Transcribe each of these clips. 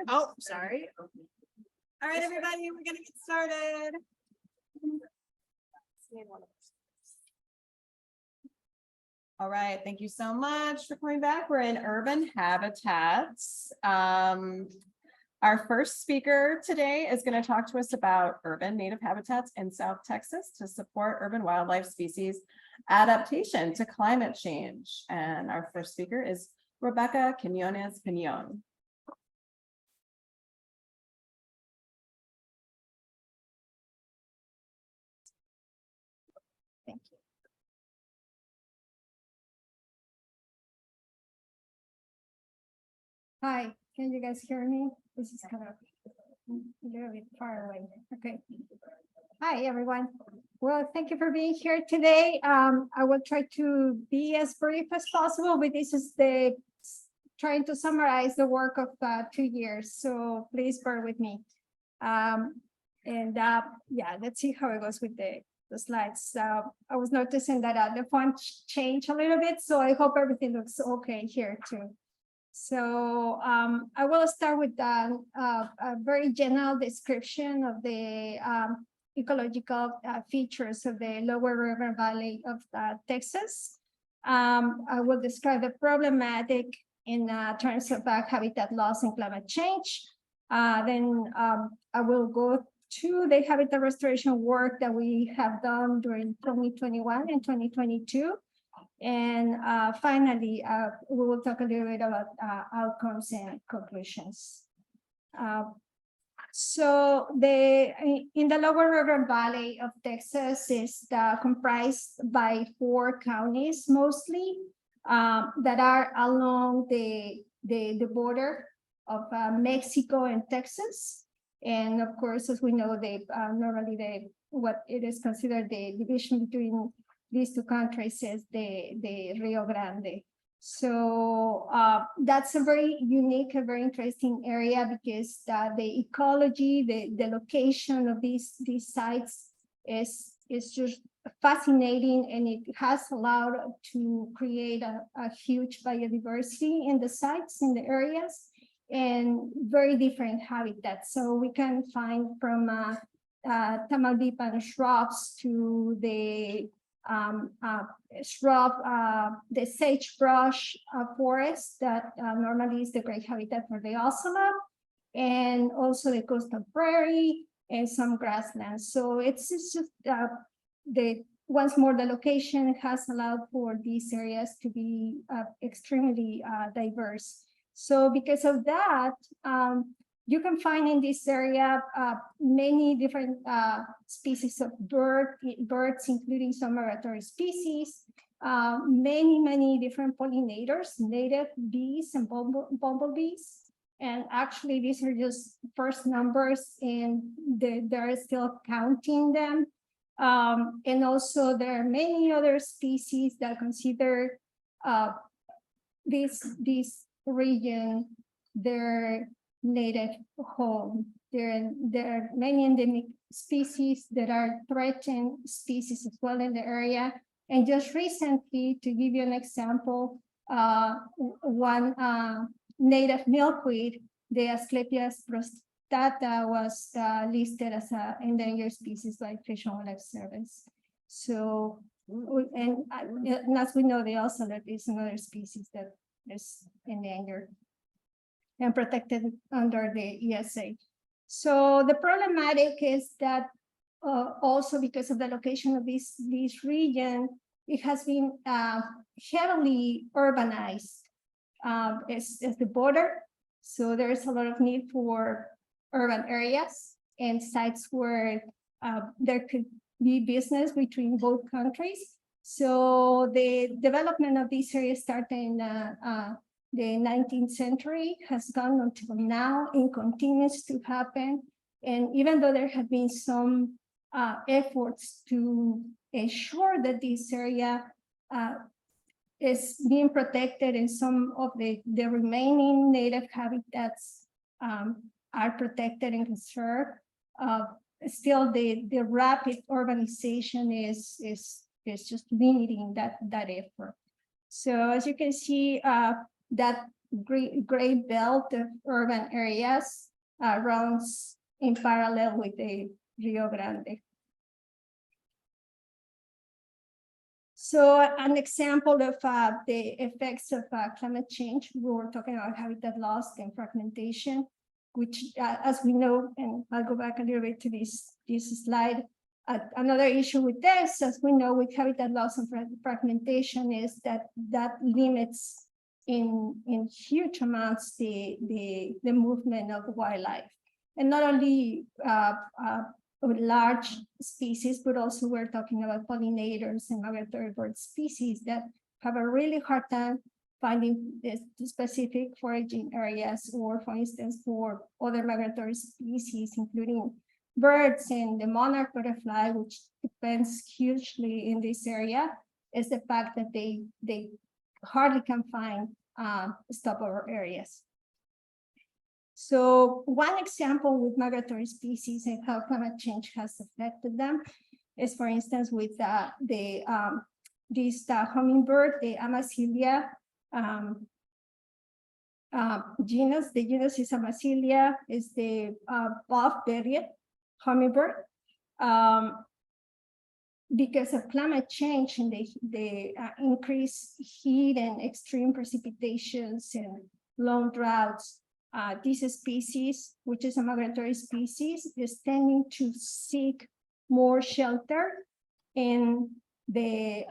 Oh, sorry. All right, everybody, we're gonna get started. All right, thank you so much for coming back. We're in urban habitats. Our first speaker today is going to talk to us about urban native habitats in South Texas to support urban wildlife species adaptation to climate change. And our first speaker is Rebecca Quinones Pinon. Thank you. Hi, can you guys hear me? This is kind of a little bit far away. Okay. Hi, everyone. Well, thank you for being here today. I will try to be as brief as possible, but this is trying to summarize the work of 2 years. So please bear with me. Yeah, let's see how it goes with the slides. I was noticing that the font changed a little bit, so I hope everything looks okay here too. So I will start with a very general description of the ecological features of the lower river valley of Texas. I will describe the problematic in terms of habitat loss and climate change. Then I will go to the habitat restoration work that we have done during 2021 and 2022. And finally, we will talk a little bit about outcomes and conclusions. So in the lower river valley of Texas is comprised by 4 counties mostly that are along the border of Mexico and Texas. And of course, as we know, normally what it is considered the division between these 2 countries is the Rio Grande. So that's a very unique, a very interesting area because the ecology, the location of these sites is just fascinating, and it has allowed to create a huge biodiversity in the sites, in the areas, and very different habitats. So we can find from Tamaulipan shrubs to the the sagebrush forest that normally is the great habitat for the ocelot, and also the coastal prairie and some grasslands. So it's just once more, the location has allowed for these areas to be extremely diverse. So because of that, you can find in this area many different species of birds, including some migratory species, many different pollinators, native bees and bumblebees. And actually, these are just first numbers, and they're still counting them. And also, there are many other species that consider this region their native home. There are many endemic species that are threatened species as well in the area. And just recently, to give you an example, one native milkweed, the Asclepias prostata, was listed as an endangered species by Fish and Wildlife Service. So, and as we know, the ocelot is another species that is endangered and protected under the ESA. So the problematic is that also because of the location of this region, it has been heavily urbanized as the border. So there's a lot of need for urban areas and sites where there could be business between both countries. So the development of these areas started in the 19th century, has gone until now and continues to happen. And even though there have been some efforts to ensure that this area is being protected and some of the remaining native habitats are protected and conserved, still the rapid urbanization is just limiting that effort. So as you can see, that gray belt of urban areas runs in parallel with the Rio Grande. So an example of the effects of climate change, we were talking about habitat loss and fragmentation, which as we know, and I'll go back a little bit to this slide. Another issue with this, as we know, with habitat loss and fragmentation is that limits in huge amounts the movement of wildlife. And not only large species, but also we're talking about pollinators and migratory bird species that have a really hard time finding the specific foraging areas, or for instance, for other migratory species, including birds and the monarch butterfly, which depends hugely in this area, is the fact that they hardly can find stopover areas. So one example with migratory species and how climate change has affected them is, for instance, with this hummingbird, the Amazilia genus. The genus is Amazilia, is the buff-bellied hummingbird. Because of climate change and the increased heat and extreme precipitations and long droughts, this species, which is a migratory species, is tending to seek more shelter in the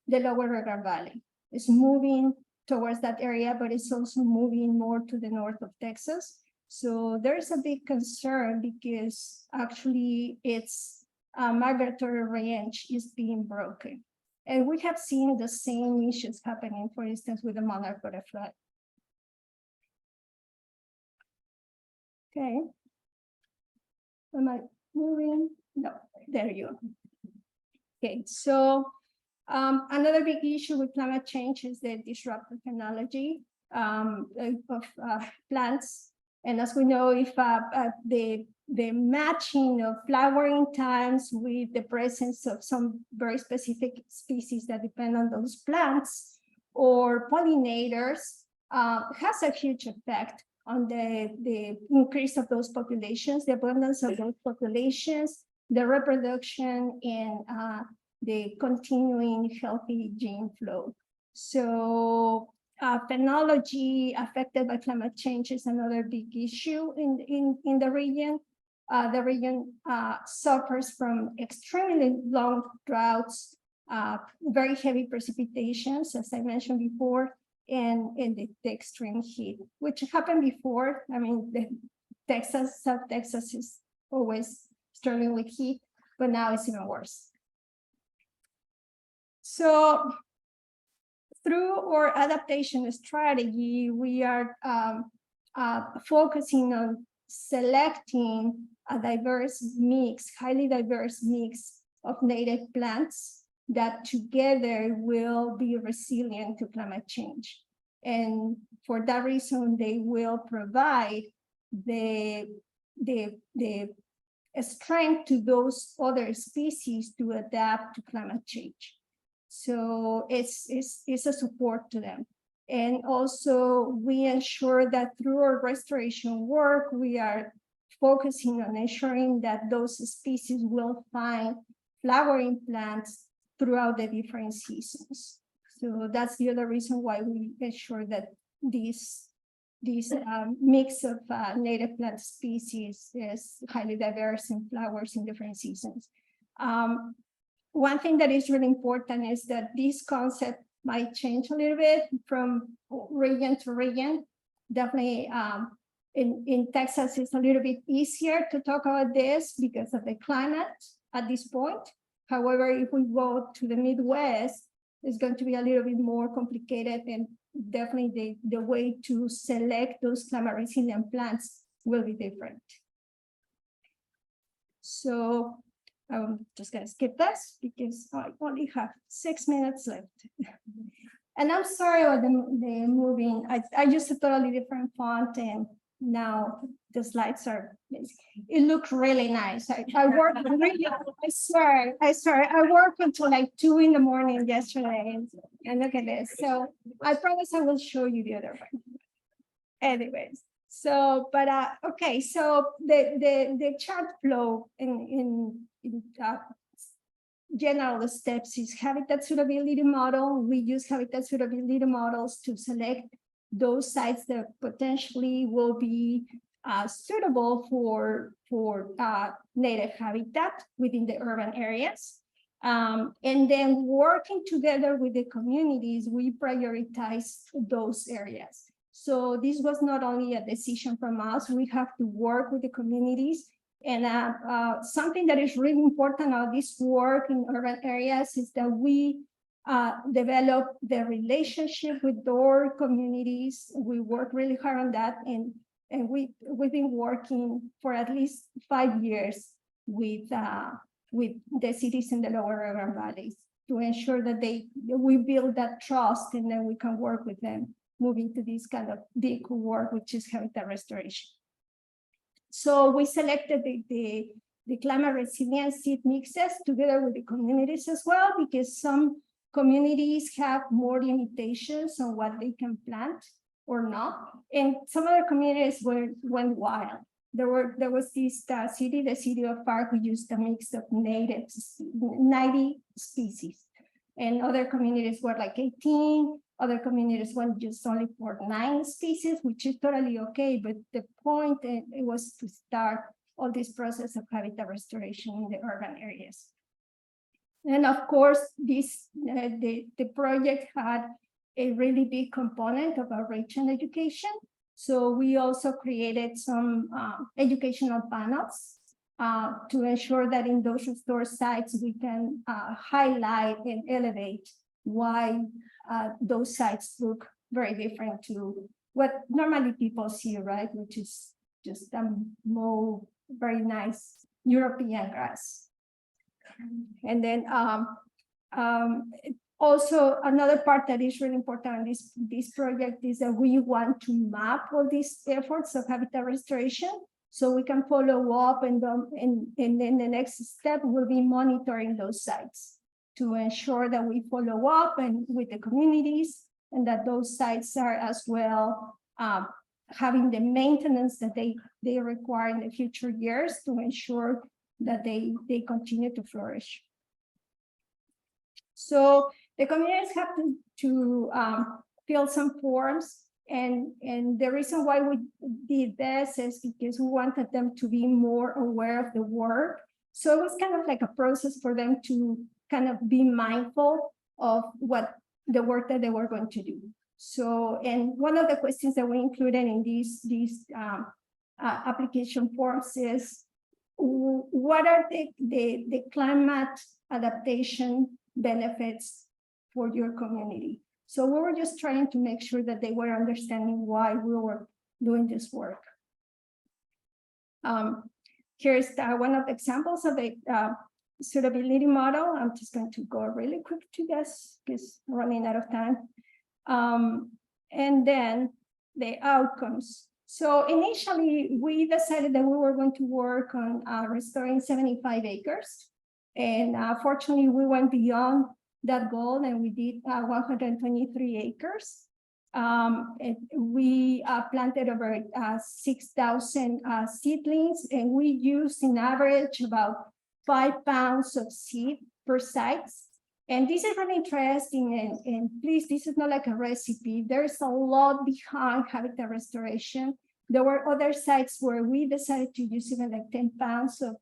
lower River Valley. It's moving towards that area, but it's also moving more to the north of Texas. So there's a big concern because actually its migratory range is being broken. And we have seen the same issues happening, for instance, with the monarch butterfly. Okay. Am I moving? No, there you go. Okay, so another big issue with climate change is the disruptive phenology of plants. And as we know, if the matching of flowering times with the presence of some very specific species that depend on those plants or pollinators has a huge effect on the increase of those populations, the abundance of those populations, the reproduction, and the continuing healthy gene flow. So phenology affected by climate change is another big issue in the region. The region suffers from extremely long droughts, very heavy precipitations, as I mentioned before, and the extreme heat, which happened before. I mean, South Texas is always struggling with heat, but now it's even worse. So through our adaptation strategy, we are focusing on selecting a diverse mix, highly diverse mix of native plants that together will be resilient to climate change. And for that reason, they will provide the strength to those other species to adapt to climate change. So it's a support to them. And also we ensure that through our restoration work, we are focusing on ensuring that those species will find flowering plants throughout the different seasons. So that's the other reason why we ensure that this mix of native plant species is highly diverse in flowers in different seasons. One thing that is really important is that this concept might change a little bit from region to region. Definitely in Texas, it's a little bit easier to talk about this because of the climate at this point. However, if we go to the Midwest, it's going to be a little bit more complicated, and definitely the way to select those climate resilient plants will be different. So I'm just going to skip this because I only have 6 minutes left. And I'm sorry about the moving. I used a totally different font, and now the slides are, it looked really nice. I worked really, I swear, I worked until like 2 in the morning yesterday, and look at this. So I promise I will show you the other one. anyways, so, but, okay, so the chart flow in general steps is habitat suitability model. We use habitat suitability models to select those sites that potentially will be suitable for native habitat within the urban areas. And then working together with the communities, we prioritize those areas. So this was not only a decision from us, we have to work with the communities. And something that is really important about this work in urban areas is that we develop the relationship with our communities. We work really hard on that, and we've been working for at least 5 years with the cities in the lower urban valleys to ensure that we build that trust, and then we can work with them moving to this kind of big work, which is habitat restoration. So we selected the climate resilient seed mixes together with the communities as well, because some communities have more limitations on what they can plant or not. And some other communities went wild. There was this city, the city of Park, who used a mix of native 90 species. And other communities were like 18. Other communities went just only for 9 species, which is totally okay. But the point it was to start all this process of habitat restoration in the urban areas. And of course, this the project had a really big component of outreach and education. So we also created some educational panels to ensure that in those restored sites, we can highlight and elevate why those sites look very different to what normally people see, right? Which is just more very nice European grass. And then also another part that is really important in this project is that we want to map all these efforts of habitat restoration so we can follow up, and then the next step will be monitoring those sites to ensure that we follow up and with the communities, and that those sites are as well having the maintenance that they require in the future years to ensure that they continue to flourish. So the communities have to fill some forms, and the reason why we did this is because we wanted them to be more aware of the work. So it was kind of like a process for them to kind of be mindful of what the work that they were going to do. So, and one of the questions that we included in these application forms is, what are the climate adaptation benefits for your community? So we were just trying to make sure that they were understanding why we were doing this work. Here's one of the examples of the suitability model. I'm just going to go really quick to this because we're running out of time. And then the outcomes. So initially, we decided that we were going to work on restoring 75 acres. And fortunately, we went beyond that goal, and we did 123 acres. And we planted over 6,000 seedlings, and we used in average about 5 pounds of seed per site. And this is really interesting, and please, this is not like a recipe. There's a lot behind habitat restoration. There were other sites where we decided to use even like 10 pounds of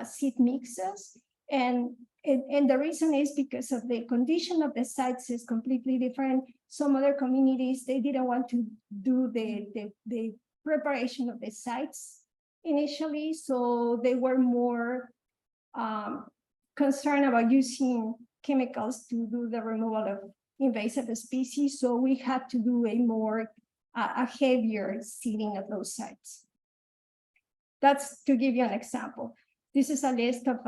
seed mixes. And the reason is because of the condition of the sites is completely different. Some other communities, they didn't want to do the preparation of the sites initially. So they were more concerned about using chemicals to do the removal of invasive species. So we had to do a heavier seeding of those sites. That's to give you an example. This is a list of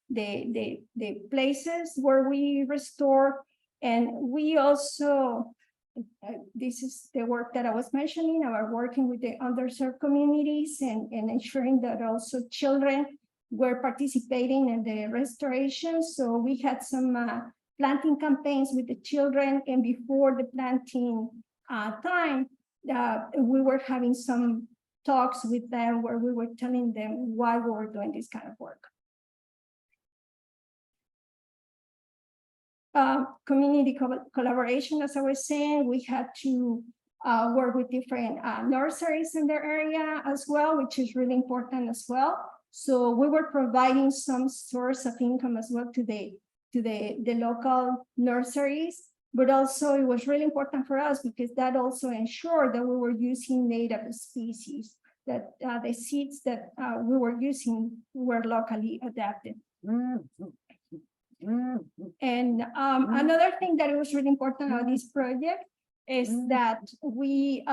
the places where we restore, and we also, this is the work that I was mentioning about working with the underserved communities and ensuring that also children were participating in the restoration. So we had some planting campaigns with the children, and before the planting time, we were having some talks with them where we were telling them why we were doing this kind of work. Community collaboration, as I was saying, we had to work with different nurseries in their area as well, which is really important as well. So we were providing some source of income as well to the local nurseries, but also it was really important for us because that also ensured that we were using native species, that the seeds that we were using were locally adapted. And another thing that was really important on this project is that we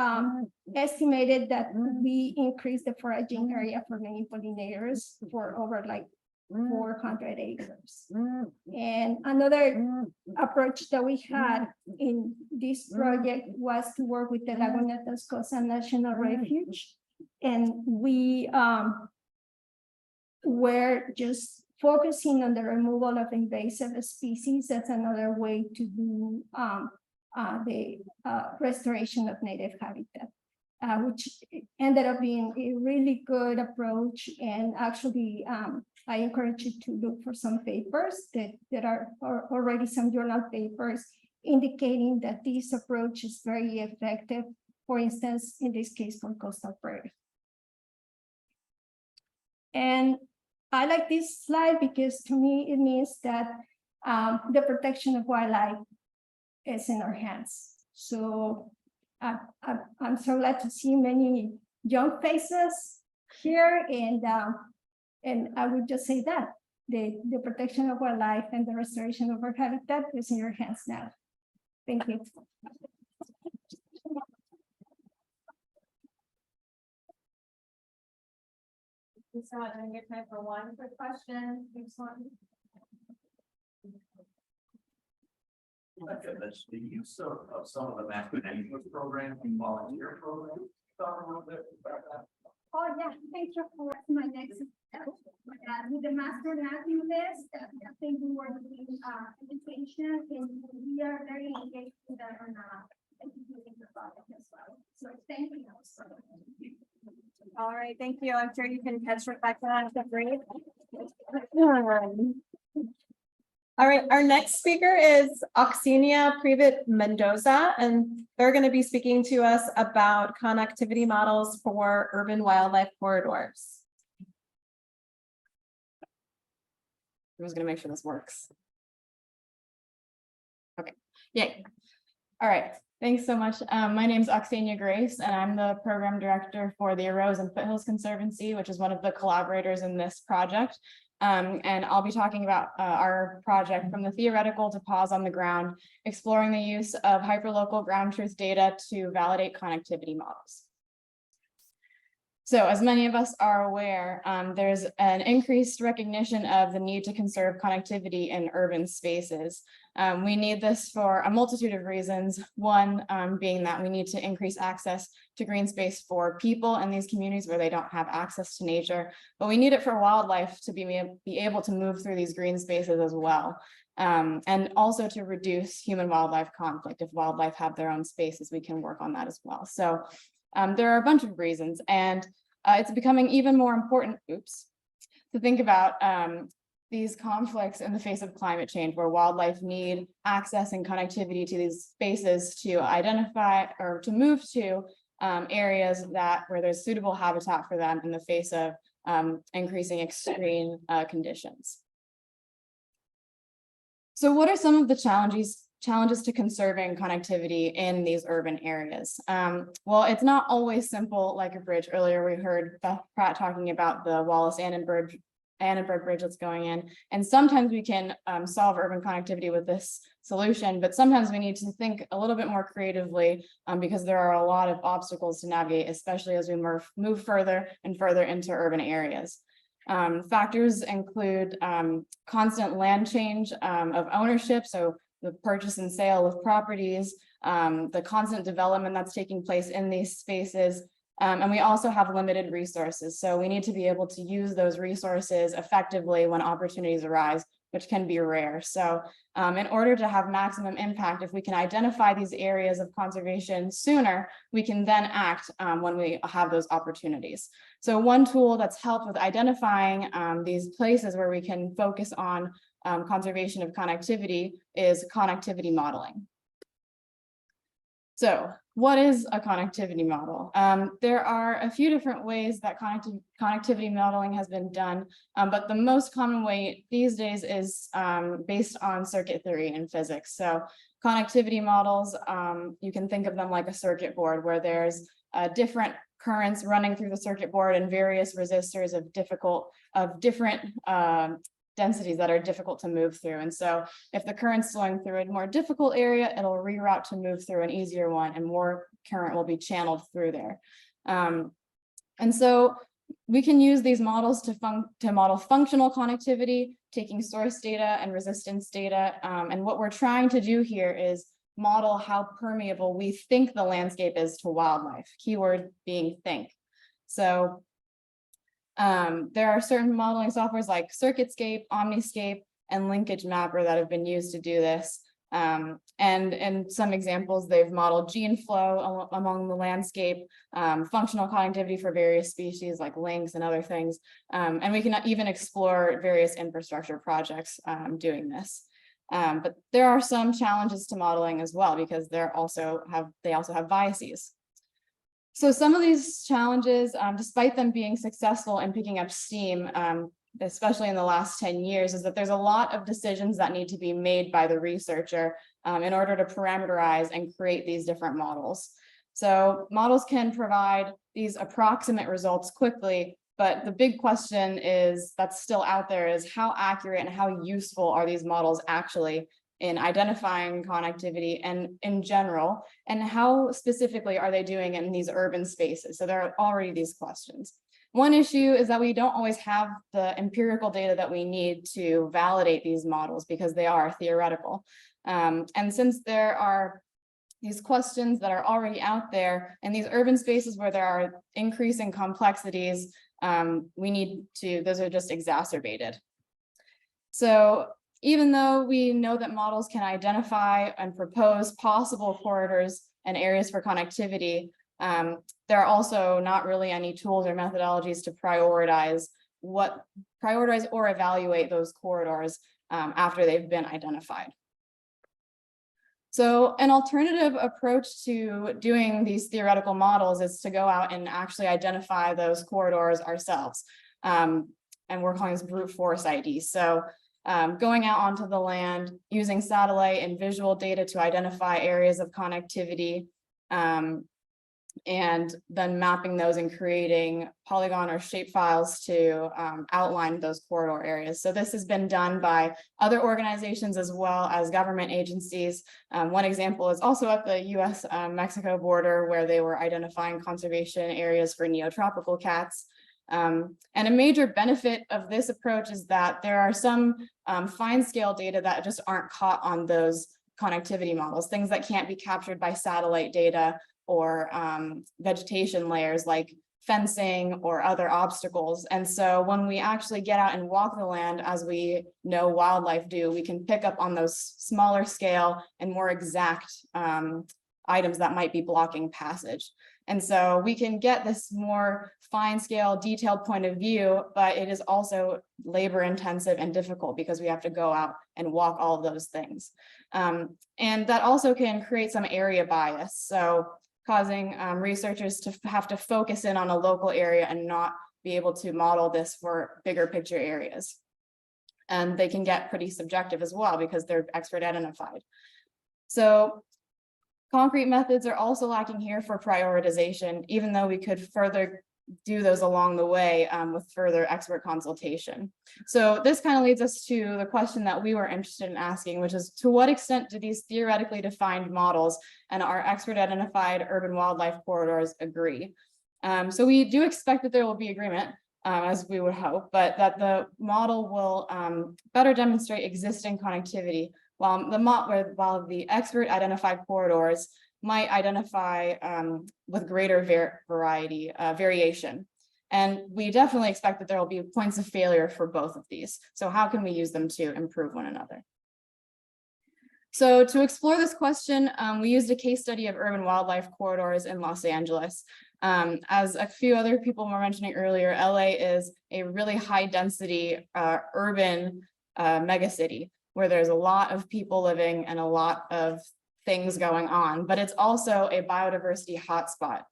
estimated that we increased the foraging area for many pollinators for over like 400 acres. And another approach that we had in this project was to work with the Laguna Tascosa National Refuge. And we were just focusing on the removal of invasive species. That's another way to do the restoration of native habitat, which ended up being a really good approach. And actually, I encourage you to look for some papers that are already some journal papers indicating that this approach is very effective. For instance, in this case, for coastal prairie. And I like this slide because to me, it means that the protection of wildlife is in our hands. So I'm so glad to see many young faces here, and I would just say that the protection of wildlife and the restoration of our habitat is in your hands now. Thank you. So I'm gonna get time for one quick question. That's the use of some of the macronutrients program and volunteer program. Talk a little bit about that. Oh, yeah, thank you for my next step. With the master mapping list, I think we were doing education, and we are very engaged with that on executing the project as well. So thank you. All right, thank you. I'm sure you can catch Rebecca on the break. All right, our next speaker is Oxenia Privet Mendoza, and they're going to be speaking to us about connectivity models for urban wildlife corridors. I'm just going to make sure this works. Okay, yay. All right, thanks so much. My name is Oxenia Grace, and I'm the program director for the Arrows and Foothills Conservancy, which is one of the collaborators in this project. And I'll be talking about our project from the theoretical to pause on the ground, exploring the use of hyperlocal ground truth data to validate connectivity models. So as many of us are aware, there's an increased recognition of the need to conserve connectivity in urban spaces. We need this for a multitude of reasons. One being that we need to increase access to green space for people in these communities where they don't have access to nature, but we need it for wildlife to be able to move through these green spaces as well. And also to reduce human wildlife conflict. If wildlife have their own spaces, we can work on that as well. So there are a bunch of reasons, and it's becoming even more important, to think about these conflicts in the face of climate change, where wildlife need access and connectivity to these spaces to identify or to move to areas where there's suitable habitat for them in the face of increasing extreme conditions. So what are some of the challenges to conserving connectivity in these urban areas? Well, it's not always simple like a bridge. Earlier, we heard Beth Pratt talking about the Wallace-Annenberg Bridge that's going in. And sometimes we can solve urban connectivity with this solution, but sometimes we need to think a little bit more creatively because there are a lot of obstacles to navigate, especially as we move further and further into urban areas. Factors include constant land change of ownership, so the purchase and sale of properties, the constant development that's taking place in these spaces, and we also have limited resources. So we need to be able to use those resources effectively when opportunities arise, which can be rare. So in order to have maximum impact, if we can identify these areas of conservation sooner, we can then act when we have those opportunities. So one tool that's helped with identifying these places where we can focus on conservation of connectivity is connectivity modeling. So what is a connectivity model? There are a few different ways that connectivity modeling has been done, but the most common way these days is based on circuit theory in physics. So connectivity models, you can think of them like a circuit board where there's different currents running through the circuit board and various resistors of different densities that are difficult to move through. And so if the current's flowing through a more difficult area, it'll reroute to move through an easier one, and more current will be channeled through there. And so we can use these models to model functional connectivity, taking source data and resistance data. And what we're trying to do here is model how permeable we think the landscape is to wildlife, keyword being think. So there are certain modeling softwares like CircuitScape, Omniscape, and Linkage Mapper that have been used to do this. And in some examples, they've modeled gene flow among the landscape, functional connectivity for various species like lynx and other things. And we can even explore various infrastructure projects doing this. But there are some challenges to modeling as well, because they also have biases. So some of these challenges, despite them being successful in picking up steam, especially in the last 10 years, is that there's a lot of decisions that need to be made by the researcher in order to parameterize and create these different models. So models can provide these approximate results quickly, but the big question that's still out there is how accurate and how useful are these models actually in identifying connectivity and in general, and how specifically are they doing in these urban spaces? So there are already these questions. One issue is that we don't always have the empirical data that we need to validate these models because they are theoretical. And since there are these questions that are already out there in these urban spaces where there are increasing complexities, those are just exacerbated. So even though we know that models can identify and propose possible corridors and areas for connectivity, there are also not really any tools or methodologies to prioritize or evaluate those corridors after they've been identified. So an alternative approach to doing these theoretical models is to go out and actually identify those corridors ourselves. And we're calling this brute force ID. So going out onto the land, using satellite and visual data to identify areas of connectivity, and then mapping those and creating polygon or shape files to outline those corridor areas. So this has been done by other organizations as well as government agencies. One example is also at the US-Mexico border, where they were identifying conservation areas for neotropical cats. And a major benefit of this approach is that there are some fine scale data that just aren't caught on those connectivity models, things that can't be captured by satellite data or vegetation layers like fencing or other obstacles. And so when we actually get out and walk the land, as we know wildlife do, we can pick up on those smaller scale and more exact items that might be blocking passage. And so we can get this more fine scale, detailed point of view, but it is also labor intensive and difficult because we have to go out and walk all of those things. And that also can create some area bias. So causing researchers to have to focus in on a local area and not be able to model this for bigger picture areas. And they can get pretty subjective as well because they're expert identified. So concrete methods are also lacking here for prioritization, even though we could further do those along the way with further expert consultation. So this kind of leads us to the question that we were interested in asking, which is, to what extent do these theoretically defined models and our expert identified urban wildlife corridors agree? So we do expect that there will be agreement, as we would hope, but that the model will better demonstrate existing connectivity, while the expert identified corridors might identify with greater variation. And we definitely expect that there will be points of failure for both of these. So how can we use them to improve one another? So to explore this question, we used a case study of urban wildlife corridors in Los Angeles. As a few other people were mentioning earlier, LA is a really high density urban megacity where there's a lot of people living and a lot of things going on, but it's also a biodiversity hotspot.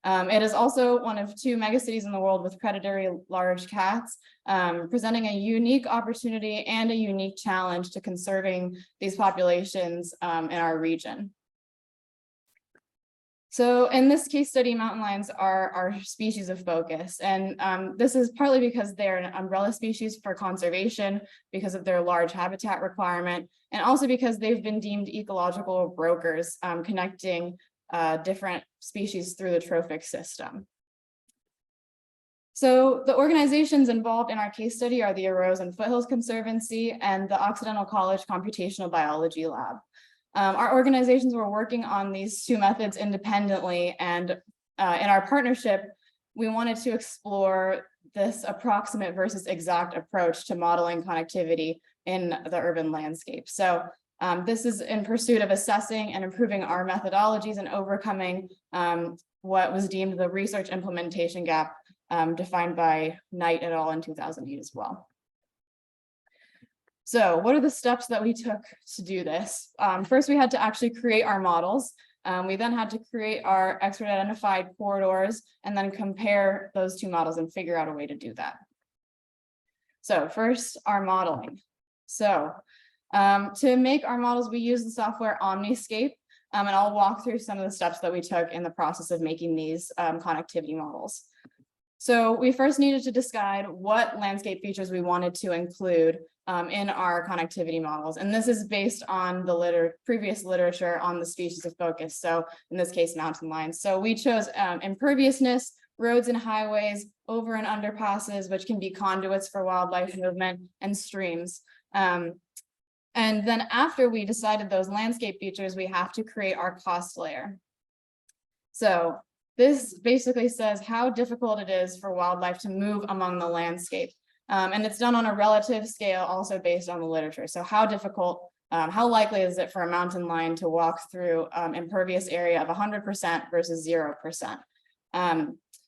It is also one of 2 megacities in the world with predatory large cats, presenting a unique opportunity and a unique challenge to conserving these populations in our region. So in this case study, mountain lions are our species of focus, and this is partly because they're an umbrella species for conservation because of their large habitat requirement, and also because they've been deemed ecological brokers, connecting different species through the trophic system. So the organizations involved in our case study are the Arose and Foothills Conservancy and the Occidental College Computational Biology Lab. Our organizations were working on these 2 methods independently, and in our partnership, we wanted to explore this approximate versus exact approach to modeling connectivity in the urban landscape. So this is in pursuit of assessing and improving our methodologies and overcoming what was deemed the research implementation gap defined by Knight et al. In 2008 as well. So what are the steps that we took to do this? First, we had to actually create our models. We then had to create our expert identified corridors and then compare those 2 models and figure out a way to do that. So first, our modeling. So to make our models, we use the software Omniscape, and I'll walk through some of the steps that we took in the process of making these connectivity models. So we first needed to decide what landscape features we wanted to include in our connectivity models. And this is based on the previous literature on the species of focus. So in this case, mountain lions. So we chose imperviousness, roads and highways, over and underpasses, which can be conduits for wildlife movement, and streams. And then after we decided those landscape features, we have to create our cost layer. So this basically says how difficult it is for wildlife to move among the landscape. And it's done on a relative scale, also based on the literature. So how difficult, how likely is it for a mountain lion to walk through impervious area of 100% versus 0%?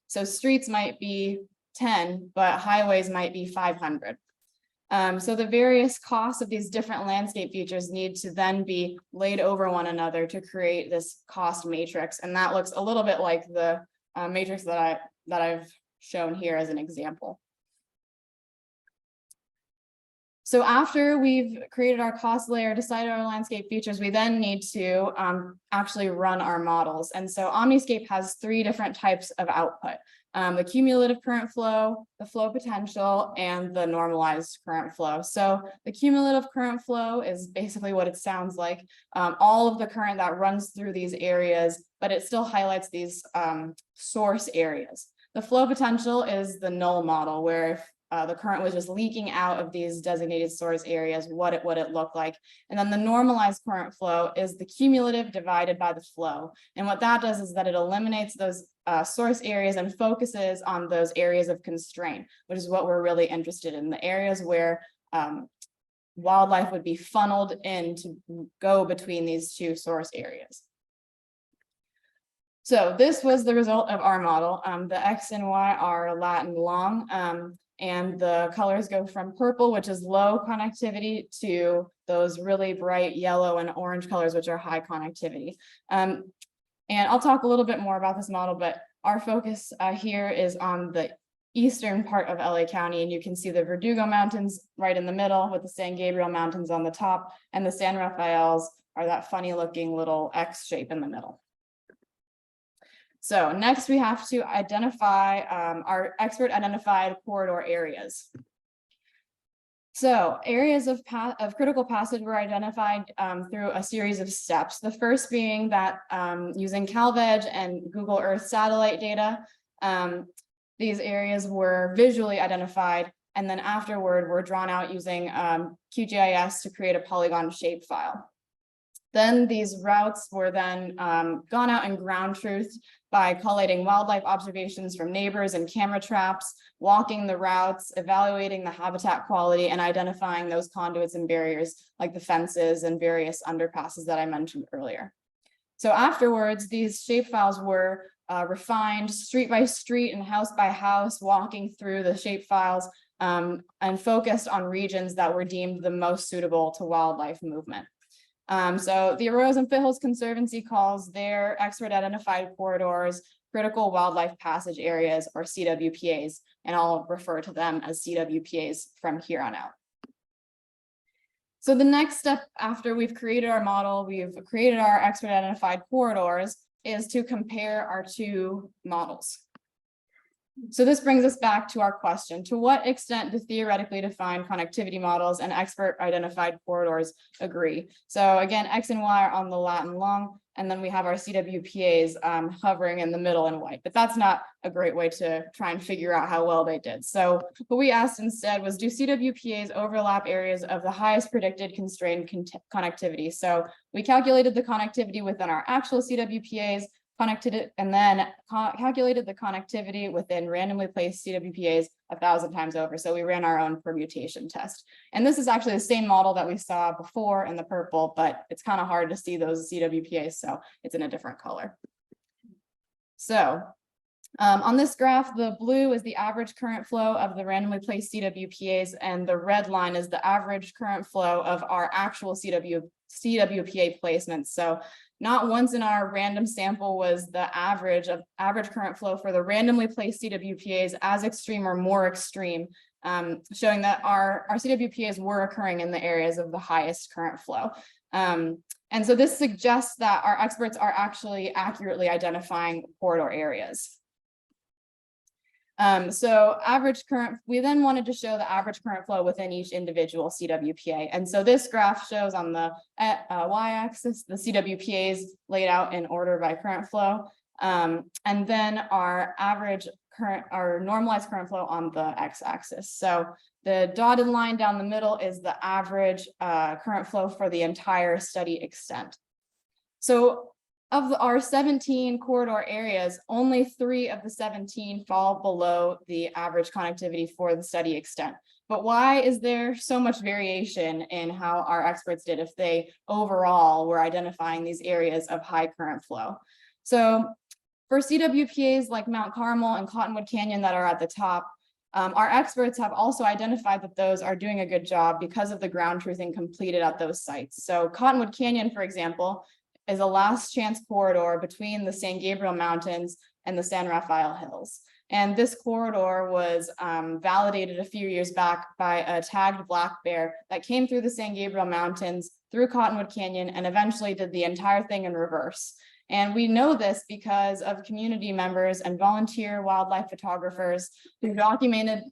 So streets might be 10, but highways might be 500. So the various costs of these different landscape features need to then be laid over one another to create this cost matrix. And that looks a little bit like the matrix that I've shown here as an example. So after we've created our cost layer, decided our landscape features, we then need to actually run our models. And so Omniscape has 3 different types of output: the cumulative current flow, the flow potential, and the normalized current flow. So the cumulative current flow is basically what it sounds like, all of the current that runs through these areas, but it still highlights these source areas. The flow potential is the null model, where if the current was just leaking out of these designated source areas, what it would look like. And then the normalized current flow is the cumulative divided by the flow. And what that does is that it eliminates those source areas and focuses on those areas of constraint, which is what we're really interested in, the areas where wildlife would be funneled in to go between these 2 source areas. So this was the result of our model. The X and Y are lat and long. And the colors go from purple, which is low connectivity, to those really bright yellow and orange colors, which are high connectivity. And I'll talk a little bit more about this model, but our focus here is on the eastern part of LA County, and you can see the Verdugo Mountains right in the middle with the San Gabriel Mountains on the top, and the San Rafaels are that funny looking little X shape in the middle. So next we have to identify our expert identified corridor areas. So areas of critical passage were identified through a series of steps. The first being that using CalVeg and Google Earth satellite data, these areas were visually identified, and then afterward were drawn out using QGIS to create a polygon shapefile. Then these routes were then gone out in ground truth by collating wildlife observations from neighbors and camera traps, walking the routes, evaluating the habitat quality, and identifying those conduits and barriers like the fences and various underpasses that I mentioned earlier. So afterwards, these shapefiles were refined street by street and house by house, walking through the shapefiles and focused on regions that were deemed the most suitable to wildlife movement. So the Arroyos and Foothills Conservancy calls their expert identified corridors critical wildlife passage areas, or CWPAs, and I'll refer to them as CWPAs from here on out. So the next step after we've created our model, we've created our expert identified corridors, is to compare our two models. So this brings us back to our question: to what extent do theoretically defined connectivity models and expert identified corridors agree? So again, X and Y are on the lat and long, and then we have our CWPAs hovering in the middle in white, but that's not a great way to try and figure out how well they did. So what we asked instead was, do CWPAs overlap areas of the highest predicted constrained connectivity? So we calculated the connectivity within our actual CWPAs, connected it, and then calculated the connectivity within randomly placed CWPAs 1,000 times over. So we ran our own permutation test. And this is actually the same model that we saw before in the purple, but it's kind of hard to see those CWPAs, so it's in a different color. So on this graph, the blue is the average current flow of the randomly placed CWPAs, and the red line is the average current flow of our actual CWPA placements. So not once in our random sample was the average current flow for the randomly placed CWPAs as extreme or more extreme, showing that our CWPAs were occurring in the areas of the highest current flow. And so this suggests that our experts are actually accurately identifying corridor areas. So average current, we then wanted to show the average current flow within each individual CWPA. And so this graph shows on the y-axis, the CWPAs laid out in order by current flow. And then our normalized current flow on the x-axis. So the dotted line down the middle is the average current flow for the entire study extent. So of our 17 corridor areas, only 3 of the 17 fall below the average connectivity for the study extent. But why is there so much variation in how our experts did if they overall were identifying these areas of high current flow? So for CWPAs like Mount Carmel and Cottonwood Canyon that are at the top, our experts have also identified that those are doing a good job because of the ground truthing completed at those sites. So Cottonwood Canyon, for example, is a last chance corridor between the San Gabriel Mountains and the San Rafael Hills. And this corridor was validated a few years back by a tagged black bear that came through the San Gabriel Mountains, through Cottonwood Canyon, and eventually did the entire thing in reverse. And we know this because of community members and volunteer wildlife photographers who documented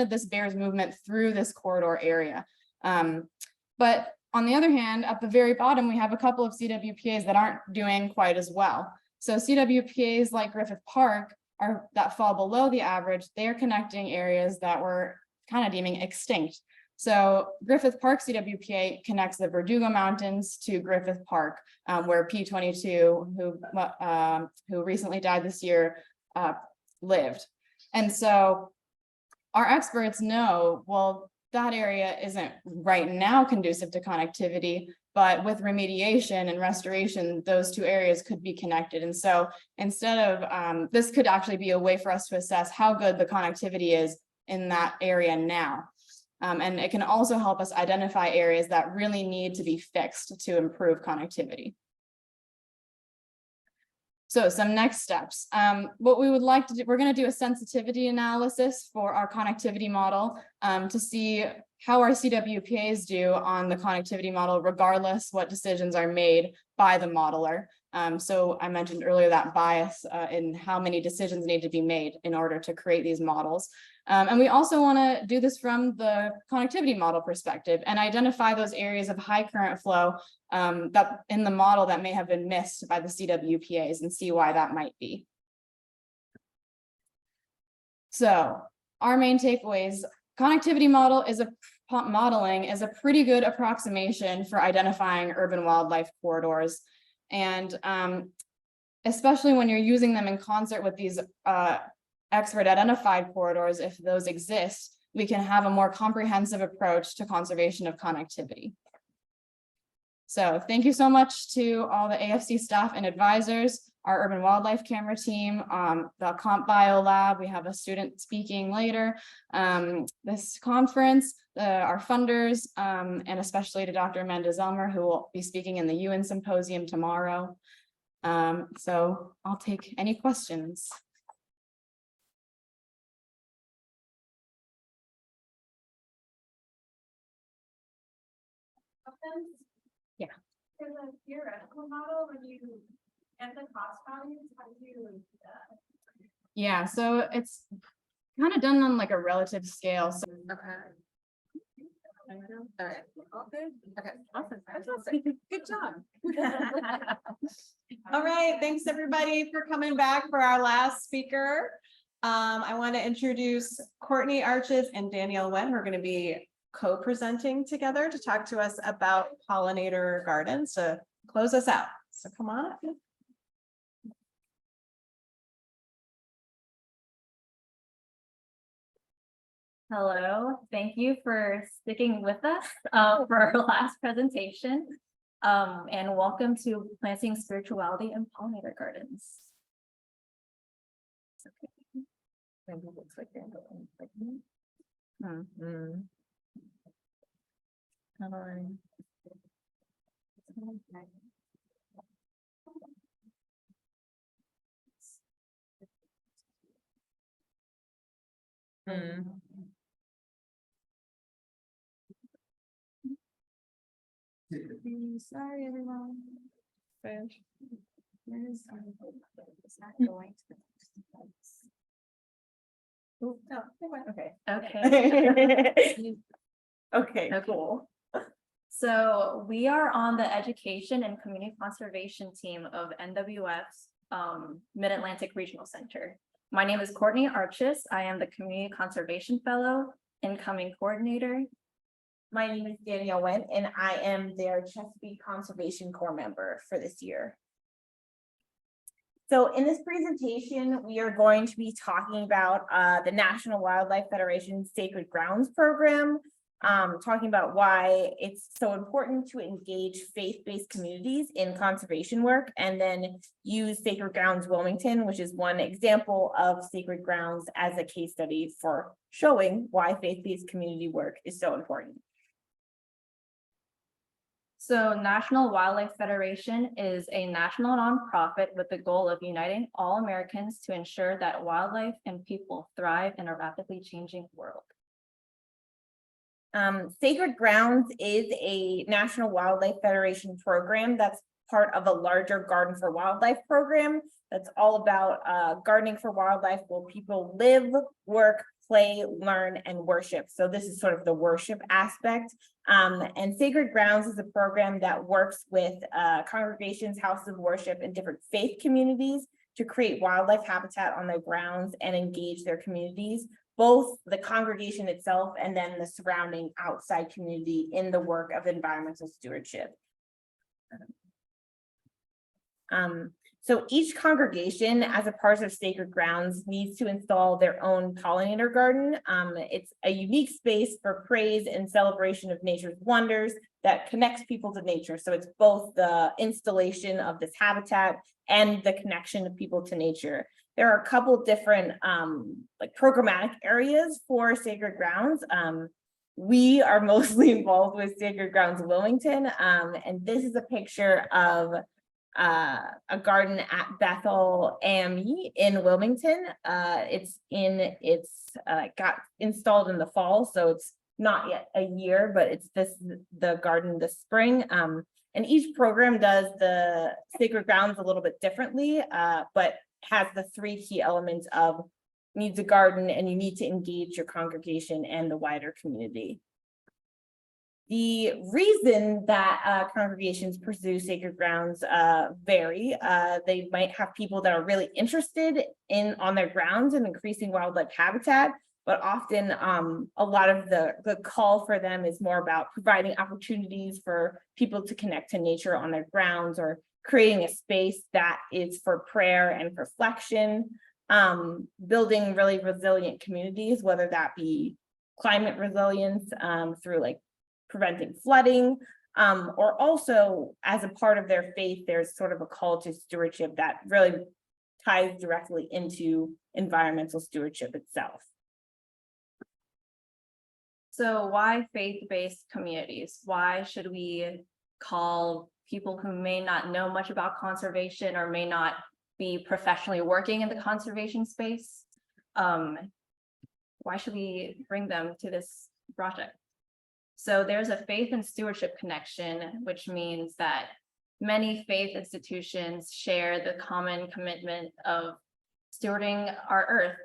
this bear's movement through this corridor area. But on the other hand, at the very bottom, we have a couple of CWPAs that aren't doing quite as well. So CWPAs like Griffith Park that fall below the average, they're connecting areas that we're kind of deeming extinct. So Griffith Park CWPA connects the Verdugo Mountains to Griffith Park, where P22, who recently died this year, lived. And so our experts know, well, that area isn't right now conducive to connectivity, but with remediation and restoration, those two areas could be connected. And so instead of, this could actually be a way for us to assess how good the connectivity is in that area now. And it can also help us identify areas that really need to be fixed to improve connectivity. So some next steps. What we would like to do, we're going to do a sensitivity analysis for our connectivity model to see how our CWPAs do on the connectivity model, regardless what decisions are made by the modeler. So I mentioned earlier that bias in how many decisions need to be made in order to create these models. And we also want to do this from the connectivity model perspective and identify those areas of high current flow that in the model that may have been missed by the CWPAs and see why that might be. So our main takeaways: connectivity model is a modeling is a pretty good approximation for identifying urban wildlife corridors. And especially when you're using them in concert with these expert identified corridors, if those exist, we can have a more comprehensive approach to conservation of connectivity. So thank you so much to all the AFC staff and advisors, our urban wildlife camera team, the Comp Bio Lab. We have a student speaking later. This conference, our funders, and especially to Dr. Amanda Zelmer, who will be speaking in the UN Symposium tomorrow. So I'll take any questions. Yeah. For the theoretical model, when you and the cost values, how do you do that? Yeah, so it's kind of done on like a relative scale. So Okay. All right. All good. Okay. Awesome. Good job. All right. Thanks, everybody, for coming back for our last speaker. I want to introduce Courtney Arches and Danielle Wen, who are going to be co-presenting together to talk to us about pollinator gardens to close us out. So come on up. Hello, thank you for sticking with us for our last presentation. And welcome to Planting Spirituality and Pollinator Gardens. Sorry, everyone. Okay. Okay. Okay, Okay. cool. So we are on the education and community conservation team of NWF's Mid-Atlantic Regional Center. My name is Courtney Arches. I am the Community Conservation Fellow, incoming coordinator. My name is Danielle Wen, and I am their Chesapeake Conservation Corps member for this year. So in this presentation, we are going to be talking about the National Wildlife Federation Sacred Grounds Program, talking about why it's so important to engage faith-based communities in conservation work, and then use Sacred Grounds Wilmington, which is one example of Sacred Grounds as a case study for showing why faith-based community work is so important. So National Wildlife Federation is a national nonprofit with the goal of uniting all Americans to ensure that wildlife and people thrive in a rapidly changing world. Sacred Grounds is a National Wildlife Federation program that's part of a larger Garden for Wildlife program that's all about gardening for wildlife where people live, work, play, learn, and worship. So this is sort of the worship aspect. And Sacred Grounds is a program that works with congregations, houses of worship, and different faith communities to create wildlife habitat on their grounds and engage their communities, both the congregation itself and then the surrounding outside community in the work of environmental stewardship. So each congregation, as a part of Sacred Grounds, needs to install their own pollinator garden. It's a unique space for praise and celebration of nature's wonders that connects people to nature. So it's both the installation of this habitat and the connection of people to nature. There are a couple different like programmatic areas for Sacred Grounds. We are mostly involved with Sacred Grounds Wilmington, and this is a picture of a garden at Bethel AME in Wilmington. It's got installed in the fall, so it's not yet a year, but it's the garden this spring. And each program does the Sacred Grounds a little bit differently, but has the three key elements of needs a garden and you need to engage your congregation and the wider community. The reason that congregations pursue Sacred Grounds vary. They might have people that are really interested on their grounds and increasing wildlife habitat. but often a lot of the call for them is more about providing opportunities for people to connect to nature on their grounds, or creating a space that is for prayer and reflection, building really resilient communities, whether that be climate resilience through like preventing flooding, or also as a part of their faith, there's sort of a call to stewardship that really ties directly into environmental stewardship itself. So why faith-based communities? Why should we call people who may not know much about conservation or may not be professionally working in the conservation space? Why should we bring them to this project? So there's a faith and stewardship connection, which means that many faith institutions share the common commitment of stewarding our earth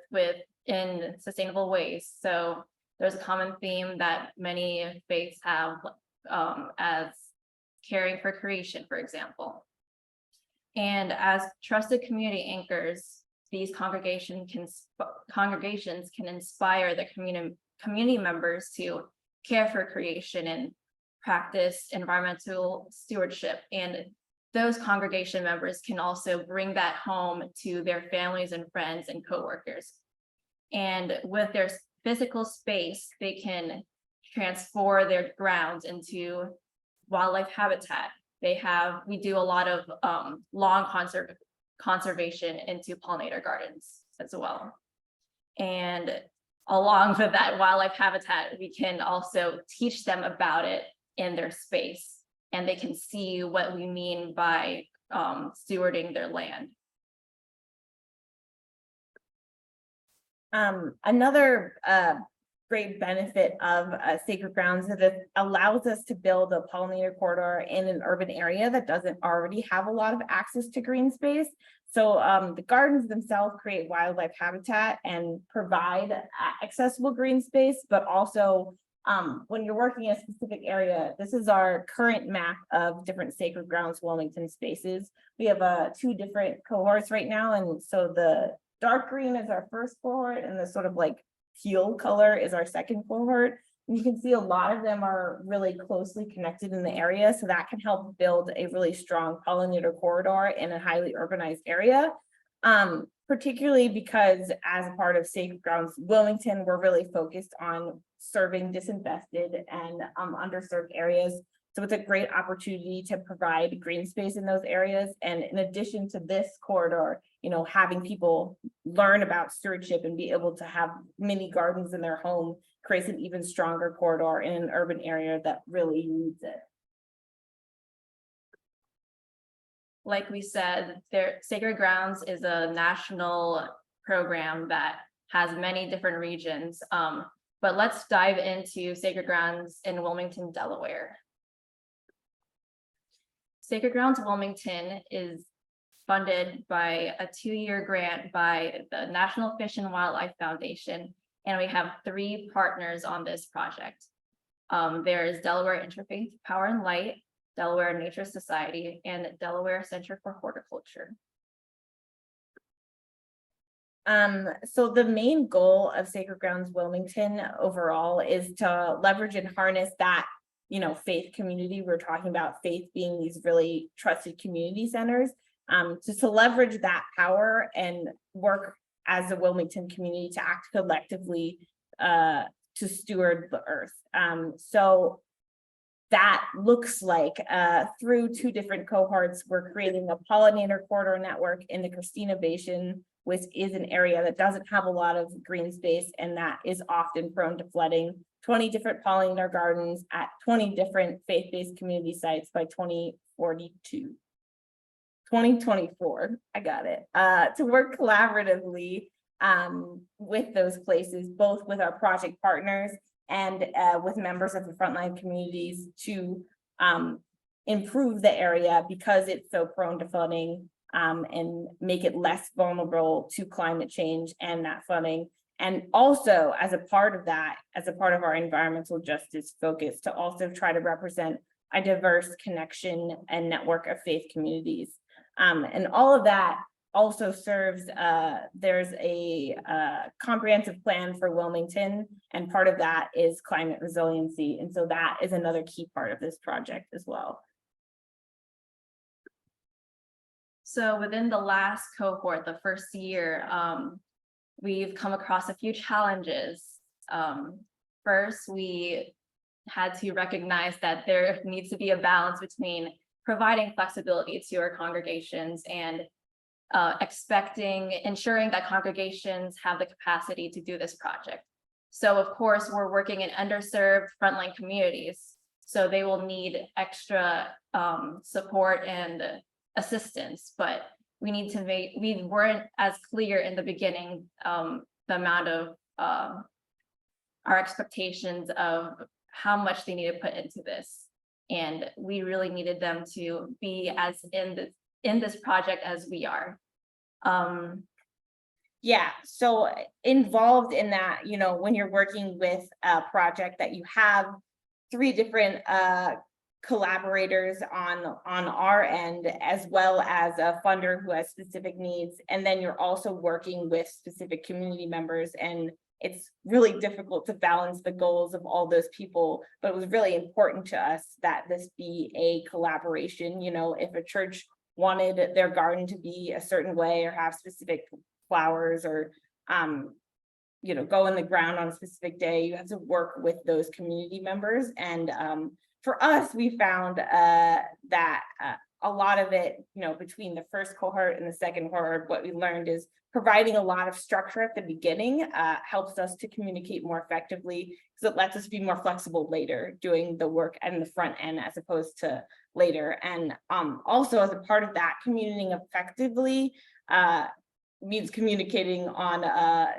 in sustainable ways. So there's a common theme that many faiths have as caring for creation, for example. And as trusted community anchors, these congregations can inspire the community members to care for creation and practice environmental stewardship. And those congregation members can also bring that home to their families and friends and coworkers. And with their physical space, they can transform their grounds into wildlife habitat. We do a lot of lawn conservation into pollinator gardens as well. And along with that wildlife habitat, we can also teach them about it in their space, and they can see what we mean by stewarding their land. Another great benefit of sacred grounds is it allows us to build a pollinator corridor in an urban area that doesn't already have a lot of access to green space. So the gardens themselves create wildlife habitat and provide accessible green space, but also when you're working in a specific area, this is our current map of different sacred grounds Wilmington spaces. We have 2 different cohorts right now, and so the dark green is our first cohort, and the sort of like teal color is our second cohort. And you can see a lot of them are really closely connected in the area, so that can help build a really strong pollinator corridor in a highly urbanized area. Particularly because as a part of Sacred Grounds Wilmington, we're really focused on serving disinvested and underserved areas. So it's a great opportunity to provide green space in those areas. And in addition to this corridor, having people learn about stewardship and be able to have mini gardens in their home creates an even stronger corridor in an urban area that really needs it. Like we said, Sacred Grounds is a national program that has many different regions. But let's dive into Sacred Grounds in Wilmington, Delaware. Sacred Grounds Wilmington is funded by a 2-year grant by the National Fish and Wildlife Foundation, and we have 3 partners on this project. There is Delaware Interfaith Power and Light, Delaware Nature Society, and Delaware Center for Horticulture. So the main goal of Sacred Grounds Wilmington overall is to leverage and harness that, faith community. We're talking about faith being these really trusted community centers, to leverage that power and work as a Wilmington community to act collectively to steward the earth. So that looks like through 2 different cohorts, we're creating a pollinator corridor network in the Christina Basin, which is an area that doesn't have a lot of green space and that is often prone to flooding. 20 different pollinator gardens at 20 different faith-based community sites by 2024, I got it, to work collaboratively with those places, both with our project partners and with members of the frontline communities to improve the area because it's so prone to flooding, and make it less vulnerable to climate change and that flooding. And also as a part of that, as a part of our environmental justice focus, to also try to represent a diverse connection and network of faith communities. And all of that also serves, there's a comprehensive plan for Wilmington, and part of that is climate resiliency. And so that is another key part of this project as well. So within the last cohort, the first year, we've come across a few challenges. First, we had to recognize that there needs to be a balance between providing flexibility to our congregations and ensuring that congregations have the capacity to do this project. So of course, we're working in underserved frontline communities, so they will need extra support and assistance, but we weren't as clear in the beginning, the amount of our expectations of how much they need to put into this. And we really needed them to be as in this project as we are. Yeah, so involved in that, you know, when you're working with a project that you have 3 different collaborators on our end, as well as a funder who has specific needs, and then you're also working with specific community members, and it's really difficult to balance the goals of all those people. But it was really important to us that this be a collaboration. You know, if a church wanted their garden to be a certain way or have specific flowers, or you know, go in the ground on a specific day, you have to work with those community members. And for us, we found that a lot of it, you know, between the first cohort and the second cohort, what we learned is providing a lot of structure at the beginning helps us to communicate more effectively, because it lets us be more flexible later, doing the work in the front end as opposed to later. And also, as a part of that, communicating effectively means communicating on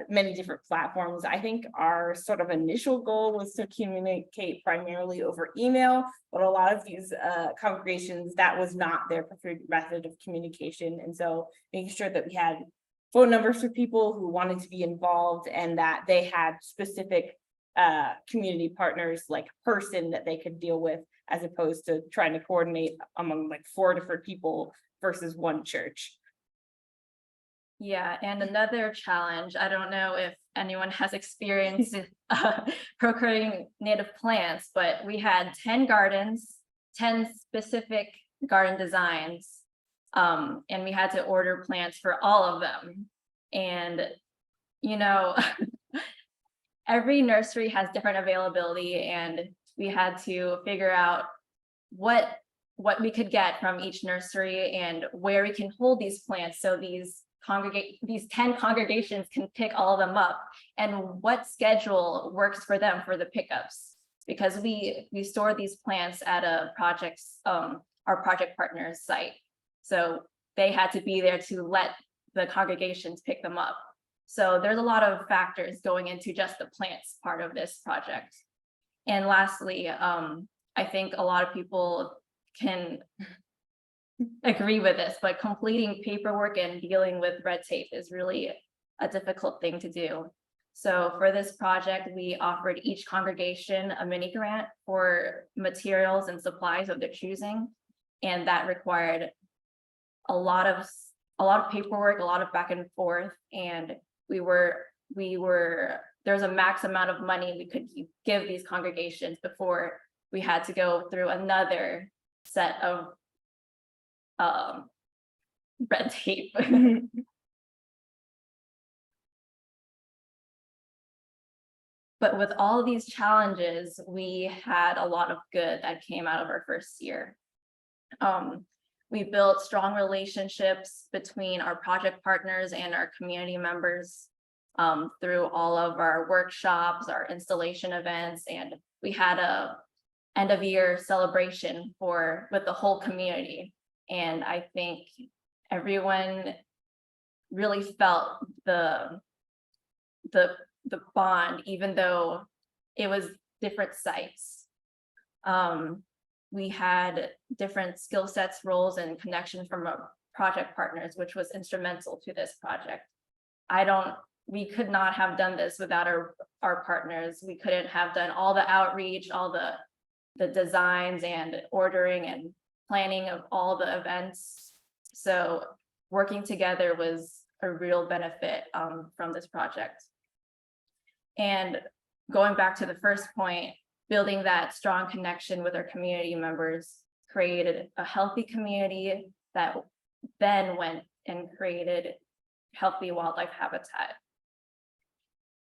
many different platforms. I think our sort of initial goal was to communicate primarily over email, but a lot of these congregations, that was not their preferred method of communication. And so making sure that we had phone numbers for people who wanted to be involved, and that they had specific community partners, like a person that they could deal with, as opposed to trying to coordinate among like 4 different people versus one church. Yeah, and another challenge, I don't know if anyone has experience procuring native plants, but we had 10 gardens, 10 specific garden designs. And we had to order plants for all of them. And, you know, every nursery has different availability, and we had to figure out what we could get from each nursery and where we can hold these plants, so these 10 congregations can pick all of them up, and what schedule works for them for the pickups, because we store these plants at a our project partner's site. So they had to be there to let the congregations pick them up. So there's a lot of factors going into just the plants part of this project. And lastly, I think a lot of people can agree with this, but completing paperwork and dealing with red tape is really a difficult thing to do. So for this project, we offered each congregation a mini grant for materials and supplies of their choosing. And that required a lot of paperwork, a lot of back and forth. And there's a max amount of money we could give these congregations before we had to go through another set of red tape. But with all of these challenges, we had a lot of good that came out of our first year. We built strong relationships between our project partners and our community members through all of our workshops, our installation events, and we had a end of year celebration with the whole community. And I think everyone really felt the bond, even though it was different sites. We had different skill sets, roles, and connections from our project partners, which was instrumental to this project. We could not have done this without our partners. We couldn't have done all the outreach, all the designs and ordering and planning of all the events. So working together was a real benefit from this project. And going back to the first point, building that strong connection with our community members created a healthy community that then went and created healthy wildlife habitat.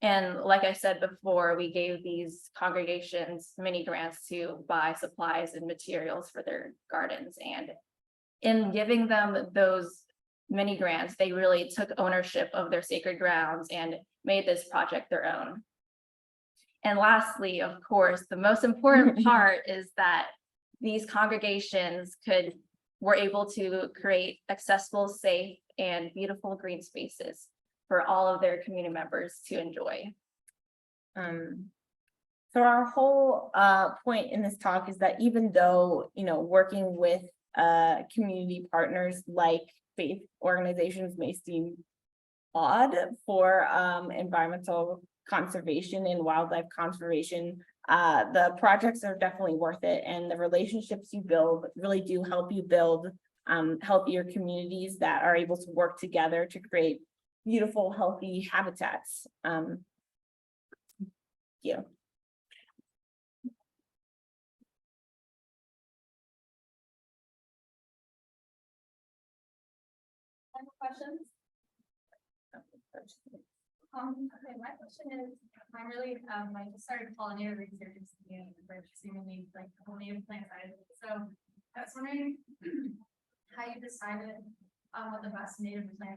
And like I said before, we gave these congregations mini grants to buy supplies and materials for their gardens. And in giving them those mini grants, they really took ownership of their sacred grounds and made this project their own. And lastly, of course, the most important part is that these congregations were able to create accessible, safe, and beautiful green spaces for all of their community members to enjoy. So our whole point in this talk is that even though, working with community partners like faith organizations may seem odd for environmental conservation and wildlife conservation, the projects are definitely worth it, and the relationships you build really do help you build healthier communities that are able to work together to create beautiful, healthy habitats. Yeah. Questions? Okay, my question is, I'm really, I just started culinary research and seemingly like whole native plant side. So I was wondering how you decided on what the best native plants